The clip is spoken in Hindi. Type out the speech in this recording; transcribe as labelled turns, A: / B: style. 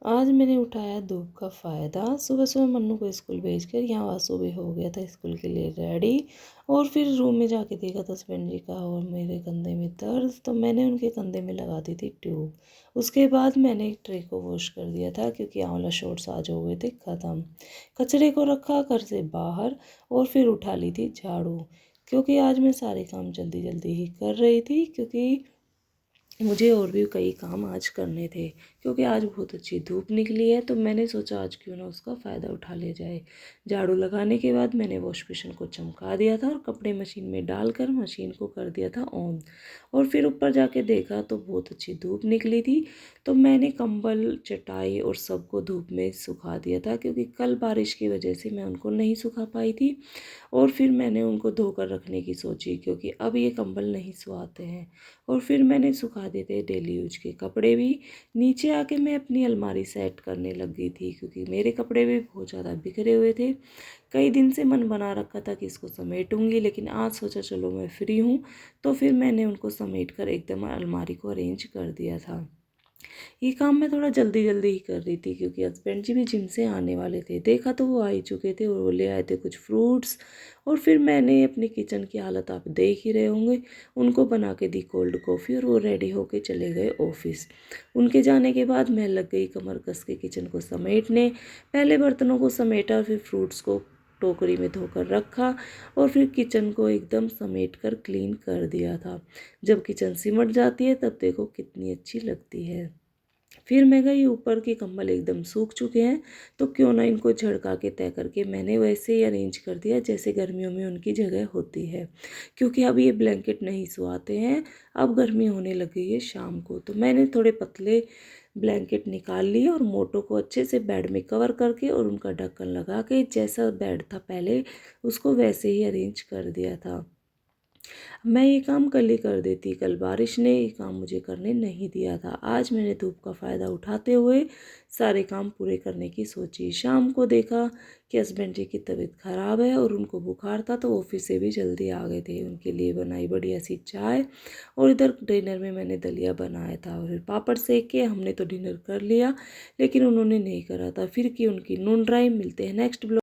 A: आज मैंने उठाया धूप का फ़ायदा। सुबह सुबह मन्नू को स्कूल भेजकर यहाँ वासु भी हो गया था स्कूल के लिए रेडी। और फिर रूम में जाके देखा तो हस्बैंड जी का और मेरे कंधे में दर्द, तो मैंने उनके कंधे में लगा दी थी ट्यूब। उसके बाद मैंने एक ट्रे को वॉश कर दिया था क्योंकि आंवला शॉर्ट्स आज हो गए थे ख़त्म। कचरे को रखा घर से बाहर और फिर उठा ली थी झाड़ू, क्योंकि आज मैं सारे काम जल्दी जल्दी ही कर रही थी, क्योंकि मुझे और भी कई काम आज करने थे। क्योंकि आज बहुत अच्छी धूप निकली है तो मैंने सोचा आज क्यों ना उसका फ़ायदा उठा लिया जाए। झाड़ू लगाने के बाद मैंने वॉश बेसिन को चमका दिया था और कपड़े मशीन में डालकर मशीन को कर दिया था ऑन। और फिर ऊपर जाके देखा तो बहुत अच्छी धूप निकली थी। तो मैंने कंबल चटाई और सबको धूप में सुखा दिया था, क्योंकि कल बारिश की वजह से मैं उनको नहीं सुखा पाई थी। और फिर मैंने उनको धोकर रखने की सोची, क्योंकि अब ये कंबल नहीं सुहाते हैं। और फिर मैंने सुखा दिए थे डेली यूज के कपड़े भी। नीचे आके मैं अपनी अलमारी सेट करने लग गई थी, क्योंकि मेरे कपड़े भी बहुत ज़्यादा बिखरे हुए थे। कई दिन से मन बना रखा था कि इसको समेटूंगी, लेकिन आज सोचा चलो मैं फ्री हूँ, तो फिर मैंने उनको समेट कर एकदम अलमारी को अरेंज कर दिया था। ये काम मैं थोड़ा जल्दी जल्दी ही कर रही थी, क्योंकि हस्बैंड जी भी जिम से आने वाले थे। देखा तो वो आ ही चुके थे और वो ले आए थे कुछ फ्रूट्स। और फिर मैंने अपनी किचन की हालत आप देख ही रहे होंगे, उनको बना के दी कोल्ड कॉफ़ी और वो रेडी होके चले गए ऑफिस। उनके जाने के बाद मैं लग गई कमर कस के किचन को समेटने। पहले बर्तनों को समेटा, फिर फ्रूट्स को टोकरी में धोकर रखा और फिर किचन को एकदम समेट कर क्लीन कर दिया था। जब किचन सिमट जाती है तब देखो कितनी अच्छी लगती है। फिर मैं गई, ऊपर के कंबल एकदम सूख चुके हैं, तो क्यों ना इनको झड़का के तय करके मैंने वैसे ही अरेंज कर दिया जैसे गर्मियों में उनकी जगह होती है। क्योंकि अब ये ब्लैंकेट नहीं सुहाते हैं, अब गर्मी होने लग गई है शाम को, तो मैंने थोड़े पतले ब्लैंकेट निकाल लिए और मोटो को अच्छे से बेड में कवर करके और उनका ढक्कन लगा के जैसा बेड था पहले उसको वैसे ही अरेंज कर दिया था। मैं ये काम कल ही कर देती, कल बारिश ने ये काम मुझे करने नहीं दिया था। आज मैंने धूप का फ़ायदा उठाते हुए सारे काम पूरे करने की सोची। शाम को देखा कि हस्बैंड जी की तबीयत ख़राब है और उनको बुखार था, तो ऑफिस से भी जल्दी आ गए थे। उनके लिए बनाई बढ़िया सी चाय और इधर डिनर में मैंने दलिया बनाया था और फिर पापड़ सेक के हमने तो डिनर कर लिया, लेकिन उन्होंने नहीं करा था। फिर की उनकी नून ड्राई। मिलते हैं नेक्स्ट ब्लॉग।